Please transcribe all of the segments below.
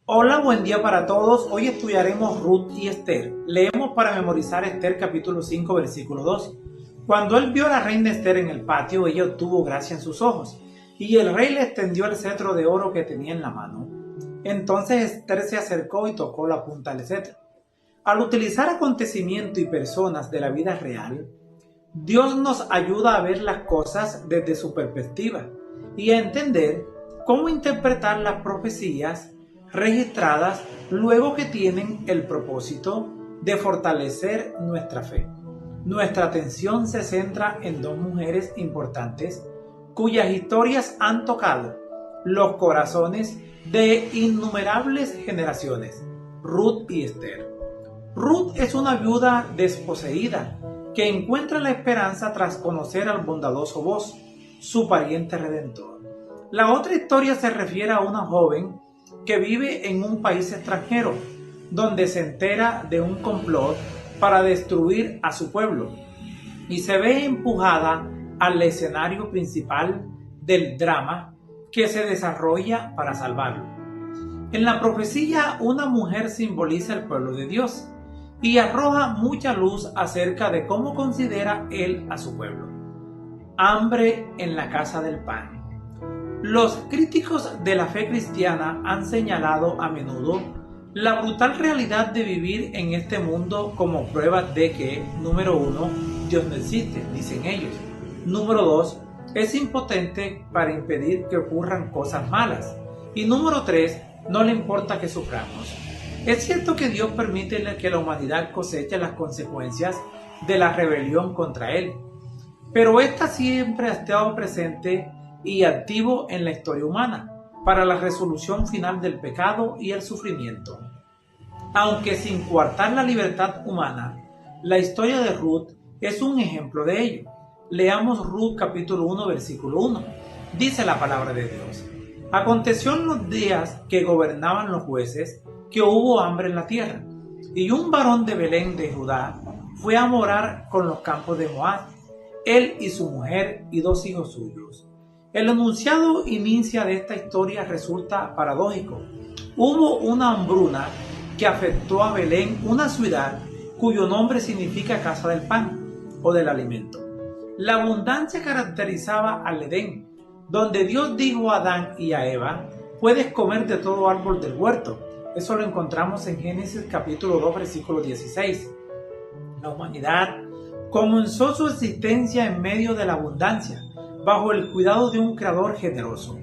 Hola, buen día para todos. Hoy estudiaremos Ruth y Esther. Leemos para memorizar Esther capítulo 5, versículo 2. Cuando él vio a la reina Esther en el patio, ella obtuvo gracia en sus ojos, y el rey le extendió el cetro de oro que tenía en la mano. Entonces Esther se acercó y tocó la punta del cetro. Al utilizar acontecimientos y personas de la vida real, Dios nos ayuda a ver las cosas desde su perspectiva y a entender cómo interpretar las profecías registradas luego que tienen el propósito de fortalecer nuestra fe. Nuestra atención se centra en dos mujeres importantes cuyas historias han tocado los corazones de innumerables generaciones, Ruth y Esther. Ruth es una viuda desposeída que encuentra la esperanza tras conocer al bondadoso Boaz, su pariente redentor. La otra historia se refiere a una joven que vive en un país extranjero, donde se entera de un complot para destruir a su pueblo y se ve empujada al escenario principal del drama que se desarrolla para salvarlo. En la profecía, una mujer simboliza el pueblo de Dios y arroja mucha luz acerca de cómo considera él a su pueblo. Hambre en la casa del pan. Los críticos de la fe cristiana han señalado a menudo la brutal realidad de vivir en este mundo como prueba de que, número 1, Dios no existe, dicen ellos. Número 2, es impotente para impedir que ocurran cosas malas. Y número 3, no le importa que suframos. Es cierto que Dios permite que la humanidad coseche las consecuencias de la rebelión contra Él, pero esta siempre ha estado presente y activo en la historia humana para la resolución final del pecado y el sufrimiento. Aunque sin coartar la libertad humana, la historia de Ruth es un ejemplo de ello. Leamos Ruth capítulo 1, versículo 1. Dice la palabra de Dios: Aconteció en los días que gobernaban los jueces que hubo hambre en la tierra, y un varón de Belén de Judá fue a morar con los campos de Moab, él y su mujer y 2 hijos suyos. El enunciado inicia de esta historia resulta paradójico. Hubo una hambruna que afectó a Belén, una ciudad cuyo nombre significa casa del pan o del alimento. La abundancia caracterizaba al Edén, donde Dios dijo a Adán y a Eva: puedes comer de todo árbol del huerto. Eso lo encontramos en Génesis capítulo 2, versículo 16. La humanidad comenzó su existencia en medio de la abundancia, bajo el cuidado de un creador generoso.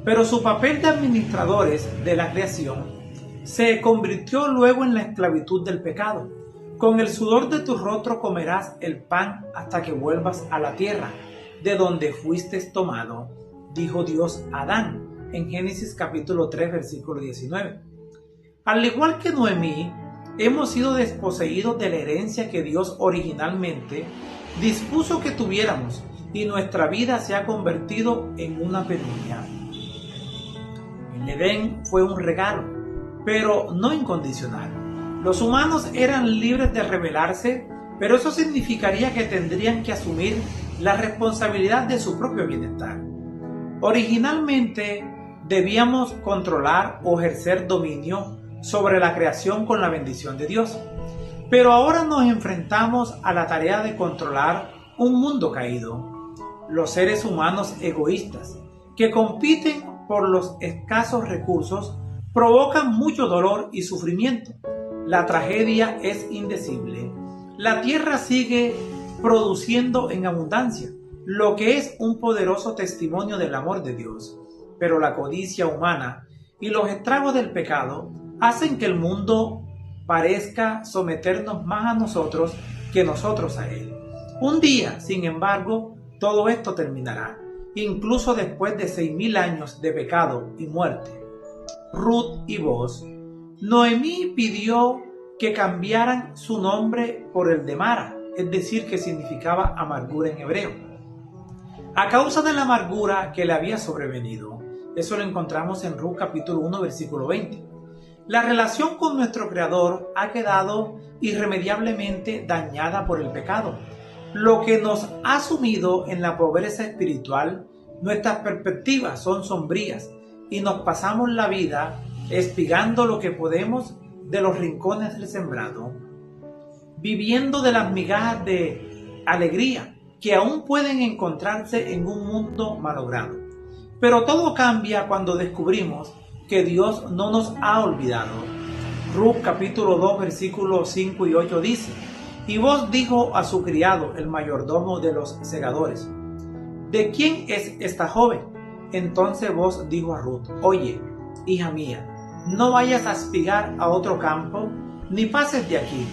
Pero su papel de administradores de la creación se convirtió luego en la esclavitud del pecado. Con el sudor de tu rostro comerás el pan hasta que vuelvas a la tierra, de donde fuiste tomado, dijo Dios a Adán, en Génesis capítulo 3, versículo 19. Al igual que Noemí, hemos sido desposeídos de la herencia que Dios originalmente dispuso que tuviéramos, y nuestra vida se ha convertido en una penuria. El Edén fue un regalo, pero no incondicional. Los humanos eran libres de rebelarse, pero eso significaría que tendrían que asumir la responsabilidad de su propio bienestar. Originalmente debíamos controlar o ejercer dominio sobre la creación con la bendición de Dios, pero ahora nos enfrentamos a la tarea de controlar un mundo caído. Los seres humanos egoístas que compiten por los escasos recursos provocan mucho dolor y sufrimiento. La tragedia es indecible. La tierra sigue produciendo en abundancia, lo que es un poderoso testimonio del amor de Dios. Pero la codicia humana y los estragos del pecado hacen que el mundo parezca someternos más a nosotros que nosotros a él. Un día, sin embargo, todo esto terminará, incluso después de 6,000 años de pecado y muerte. Ruth y Boaz. Noemí pidió que cambiaran su nombre por el de Mara, es decir, que significaba amargura en hebreo, a causa de la amargura que le había sobrevenido. Eso lo encontramos en Ruth capítulo 1, versículo 20. La relación con nuestro Creador ha quedado irremediablemente dañada por el pecado, lo que nos ha sumido en la pobreza espiritual. Nuestras perspectivas son sombrías y nos pasamos la vida espigando lo que podemos de los rincones del sembrado, viviendo de las migajas de alegría que aún pueden encontrarse en un mundo malogrado. Pero todo cambia cuando descubrimos que Dios no nos ha olvidado. Ruth capítulo 2 versículos 5 y 8 dice: Y Booz dijo a su criado, el mayordomo de los segadores: ¿De quién es esta joven? Entonces Booz dijo a Ruth: Oye, hija mía, no vayas a espigar a otro campo, ni pases de aquí,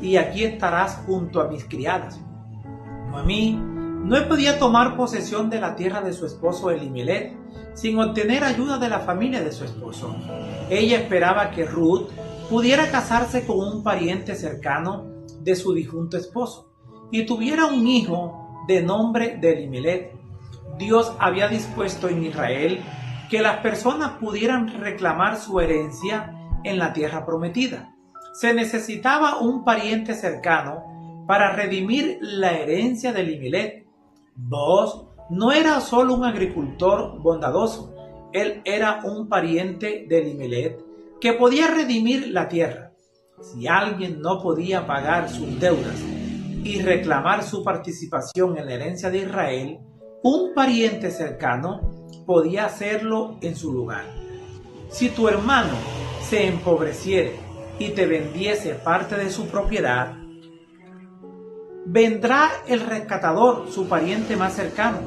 y aquí estarás junto a mis criadas. Noemí no podía tomar posesión de la tierra de su esposo Elimelec sin obtener ayuda de la familia de su esposo. Ella esperaba que Ruth pudiera casarse con un pariente cercano de su difunto esposo y tuviera un hijo de nombre de Elimelec. Dios había dispuesto en Israel que las personas pudieran reclamar su herencia en la tierra prometida. Se necesitaba un pariente cercano para redimir la herencia de Elimelec. Booz no era solo un agricultor bondadoso, él era un pariente de Elimelec que podía redimir la tierra. Si alguien no podía pagar sus deudas y reclamar su participación en la herencia de Israel, un pariente cercano podía hacerlo en su lugar. Si tu hermano se empobreciere y te vendiese parte de su propiedad, vendrá el rescatador, su pariente más cercano,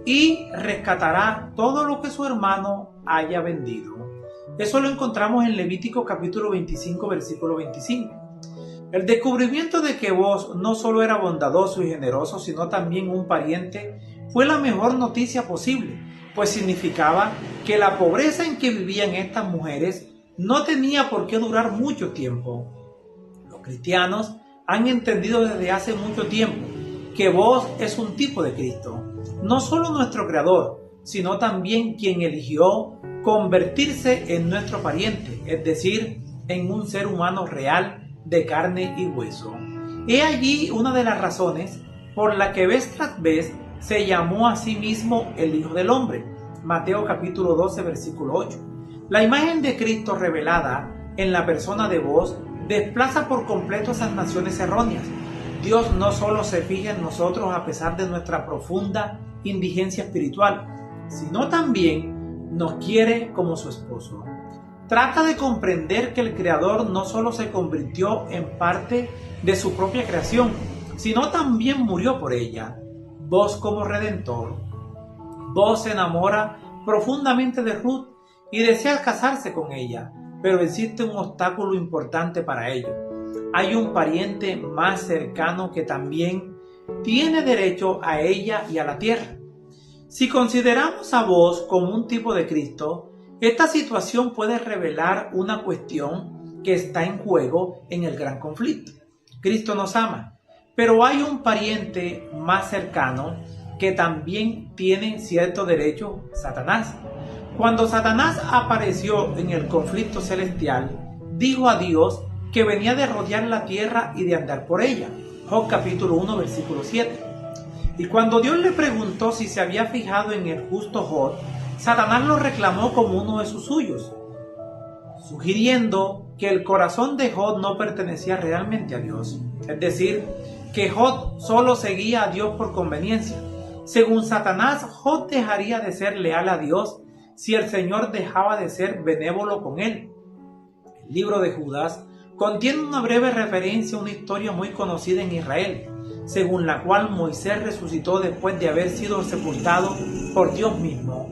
y rescatará todo lo que su hermano haya vendido. Eso lo encontramos en Levítico capítulo 25, versículo 25. El descubrimiento de que Booz no solo era bondadoso y generoso, sino también un pariente, fue la mejor noticia posible, pues significaba que la pobreza en que vivían estas mujeres no tenía por qué durar mucho tiempo. Los cristianos han entendido desde hace mucho tiempo que Booz es un tipo de Cristo, no solo nuestro creador, sino también quien eligió convertirse en nuestro pariente, es decir, en un ser humano real de carne y hueso. He allí una de las razones por la que vez tras vez se llamó a sí mismo el Hijo del Hombre. Mateo capítulo 12 versículo 8. La imagen de Cristo revelada en la persona de Booz desplaza por completo esas naciones erróneas. Dios no solo se fija en nosotros a pesar de nuestra profunda indigencia espiritual, sino también nos quiere como su esposo. Trata de comprender que el Creador no solo se convirtió en parte de su propia creación, sino también murió por ella. Booz como redentor. Booz se enamora profundamente de Ruth y desea casarse con ella, pero existe un obstáculo importante para ello. Hay un pariente más cercano que también tiene derecho a ella y a la tierra. Si consideramos a Booz como un tipo de Cristo, esta situación puede revelar una cuestión que está en juego en el gran conflicto. Cristo nos ama, pero hay un pariente más cercano que también tiene cierto derecho: Satanás. Cuando Satanás apareció en el conflicto celestial, dijo a Dios que venía de rodear la tierra y de andar por ella. Job capítulo 1 versículo 7. Y cuando Dios le preguntó si se había fijado en el justo Job, Satanás lo reclamó como uno de sus suyos, sugiriendo que el corazón de Job no pertenecía realmente a Dios. Es decir, que Job solo seguía a Dios por conveniencia. Según Satanás, Job dejaría de ser leal a Dios si el Señor dejaba de ser benévolo con él. El libro de Judas contiene una breve referencia a una historia muy conocida en Israel, según la cual Moisés resucitó después de haber sido sepultado por Dios mismo.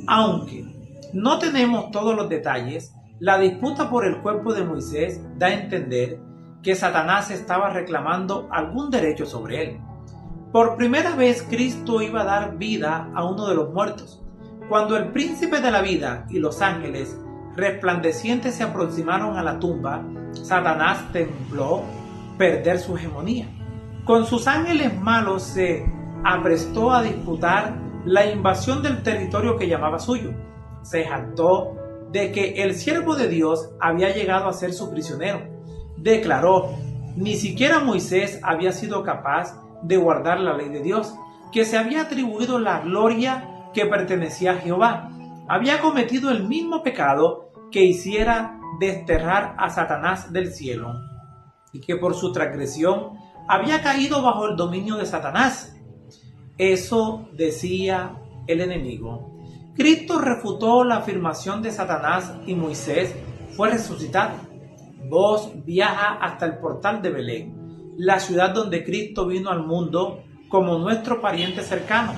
Aunque no tenemos todos los detalles, la disputa por el cuerpo de Moisés da a entender que Satanás estaba reclamando algún derecho sobre él. Por primera vez Cristo iba a dar vida a uno de los muertos. Cuando el príncipe de la vida y los ángeles resplandecientes se aproximaron a la tumba, Satanás tembló perder su hegemonía. Con sus ángeles malos se aprestó a disputar la invasión del territorio que llamaba suyo. Se jactó de que el siervo de Dios había llegado a ser su prisionero. Declaró: ni siquiera Moisés había sido capaz de guardar la ley de Dios, que se había atribuido la gloria que pertenecía a Jehová. Había cometido el mismo pecado que hiciera desterrar a Satanás del cielo y que por su transgresión había caído bajo el dominio de Satanás. Eso decía el enemigo. Cristo refutó la afirmación de Satanás y Moisés fue resucitado. Vos viaja hasta el portal de Belén, la ciudad donde Cristo vino al mundo como nuestro pariente cercano.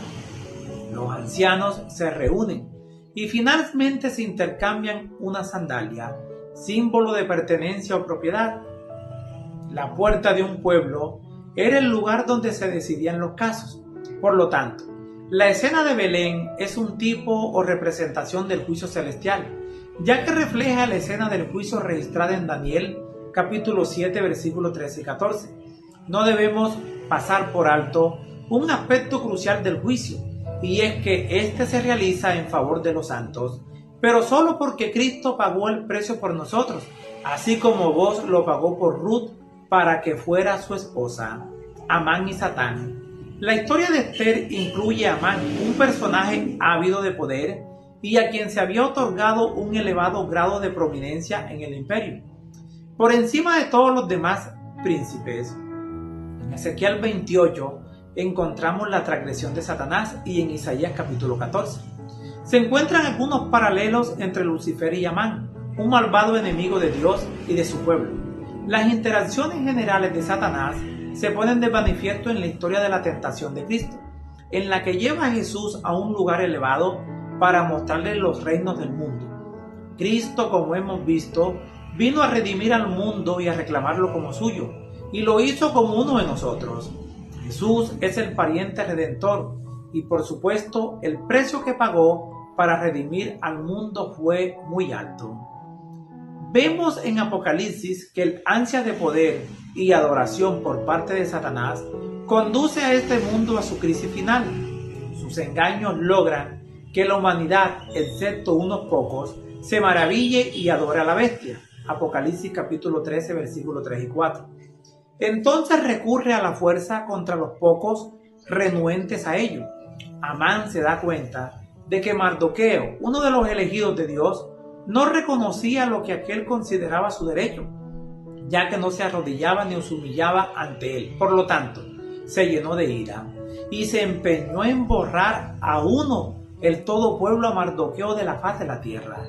Los ancianos se reúnen y finalmente se intercambian una sandalia, símbolo de pertenencia o propiedad. La puerta de un pueblo era el lugar donde se decidían los casos. Por lo tanto, la escena de Belén es un tipo o representación del juicio celestial, ya que refleja la escena del juicio registrada en Daniel, capítulo 7, versículos 13 y 14. No debemos pasar por alto un aspecto crucial del juicio, y es que este se realiza en favor de los santos, pero solo porque Cristo pagó el precio por nosotros, así como vos lo pagó por Ruth para que fuera su esposa. Amán y Satán. La historia de Esther incluye a Amán, un personaje ávido de poder y a quien se había otorgado un elevado grado de prominencia en el imperio, por encima de todos los demás príncipes. En Ezequiel 28 encontramos la transgresión de Satanás y en Isaías capítulo 14. Se encuentran algunos paralelos entre Lucifer y Amán, un malvado enemigo de Dios y de su pueblo. Las interacciones generales de Satanás se ponen de manifiesto en la historia de la tentación de Cristo, en la que lleva a Jesús a un lugar elevado para mostrarle los reinos del mundo. Cristo, como hemos visto, vino a redimir al mundo y a reclamarlo como suyo, y lo hizo como uno de nosotros. Jesús es el pariente redentor, y por supuesto el precio que pagó para redimir al mundo fue muy alto. Vemos en Apocalipsis que el ansia de poder y adoración por parte de Satanás conduce a este mundo a su crisis final. Sus engaños logran que la humanidad, excepto unos pocos, se maraville y adore a la bestia. Apocalipsis capítulo 13, versículos 3 y 4. Entonces recurre a la fuerza contra los pocos renuentes a ello. Amán se da cuenta de que Mardoqueo, uno de los elegidos de Dios, no reconocía lo que aquel consideraba su derecho, ya que no se arrodillaba ni se humillaba ante él. Por lo tanto, se llenó de ira y se empeñó en borrar a uno, el todo pueblo a Mardoqueo de la faz de la tierra.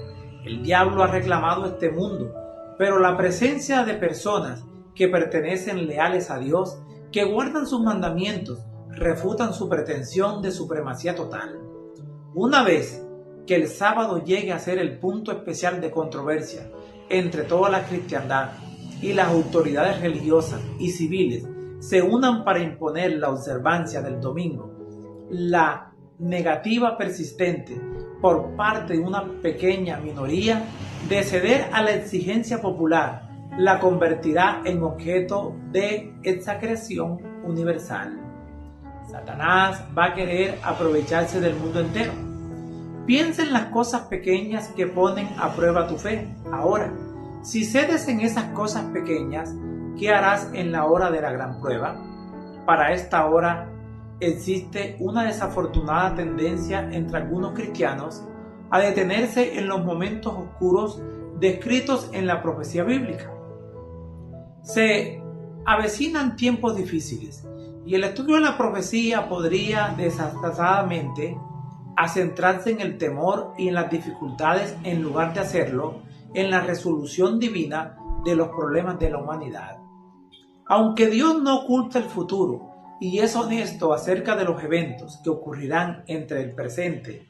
El diablo ha reclamado este mundo, pero la presencia de personas que pertenecen leales a Dios, que guardan sus mandamientos, refutan su pretensión de supremacía total. Una vez que el sábado llegue a ser el punto especial de controversia entre toda la cristiandad y las autoridades religiosas y civiles se unan para imponer la observancia del domingo, la negativa persistente por parte de una pequeña minoría de ceder a la exigencia popular la convertirá en objeto de exageración universal. Satanás va a querer aprovecharse del mundo entero. Piensa en las cosas pequeñas que ponen a prueba tu fe. Ahora, si cedes en esas cosas pequeñas, ¿qué harás en la hora de la gran prueba? Para esta hora existe una desafortunada tendencia entre algunos cristianos a detenerse en los momentos oscuros descritos en la profecía bíblica. Se avecinan tiempos difíciles y el estudio de la profecía podría desastrosamente a centrarse en el temor y en las dificultades en lugar de hacerlo en la resolución divina de los problemas de la humanidad. Aunque Dios no oculta el futuro y es honesto acerca de los eventos que ocurrirán entre el presente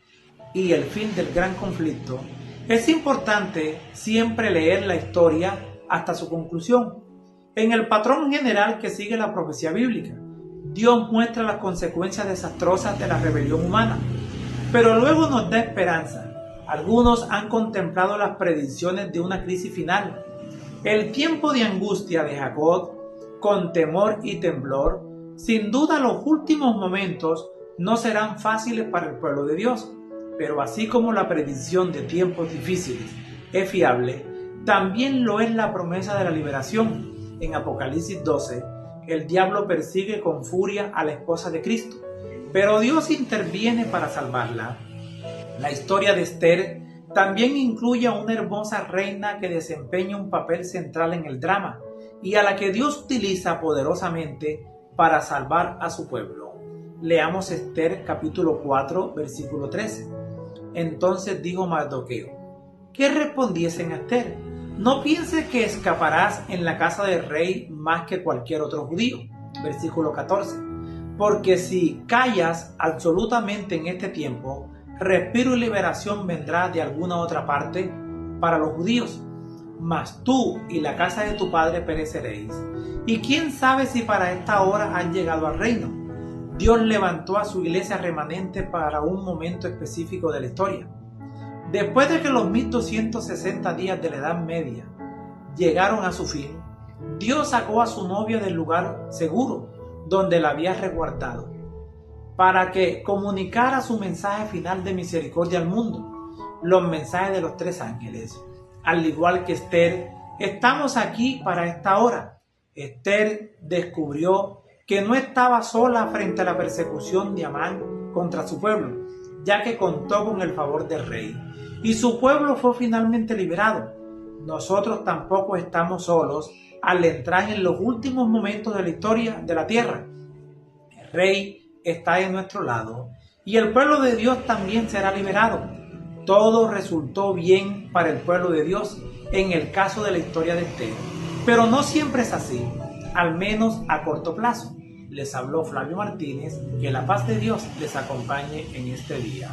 y el fin del gran conflicto, es importante siempre leer la historia hasta su conclusión. En el patrón general que sigue la profecía bíblica, Dios muestra las consecuencias desastrosas de la rebelión humana, pero luego nos da esperanza. Algunos han contemplado las predicciones de una crisis final. El tiempo de angustia de Jacob, con temor y temblor, sin duda los últimos momentos no serán fáciles para el pueblo de Dios, pero así como la predicción de tiempos difíciles es fiable, también lo es la promesa de la liberación. En Apocalipsis 12, el diablo persigue con furia a la esposa de Cristo, pero Dios interviene para salvarla. La historia de Esther También incluye a una hermosa reina que desempeña un papel central en el drama y a la que Dios utiliza poderosamente para salvar a su pueblo. Leamos Esther capítulo 4, versículo 13. Entonces dijo Mardoqueo: ¿qué respondiesen a Esther? No pienses que escaparás en la casa del rey más que cualquier otro judío. Versículo 14. Porque si callas absolutamente en este tiempo, respiro y liberación vendrá de alguna otra parte para los judíos. Mas tú y la casa de tu padre pereceréis. Y quién sabe si para esta hora han llegado al reino. Dios levantó a su iglesia remanente para un momento específico de la historia. Después de que los 1260 días de la Edad Media llegaron a su fin, Dios sacó a su novia del lugar seguro donde la había resguardado, para que comunicara su mensaje final de misericordia al mundo, los mensajes de los 3 ángeles. Al igual que Esther, estamos aquí para esta hora. Esther descubrió que no estaba sola frente a la persecución de Amán contra su pueblo, ya que contó con el favor del rey, y su pueblo fue finalmente liberado. Nosotros tampoco estamos solos al entrar en los últimos momentos de la historia de la tierra. El rey está en nuestro lado y el pueblo de Dios también será liberado. Todo resultó bien para el pueblo de Dios en el caso de la historia de Esther, pero no siempre es así, al menos a corto plazo. Les habló Flavio Martínez. Que la paz de Dios les acompañe en este día.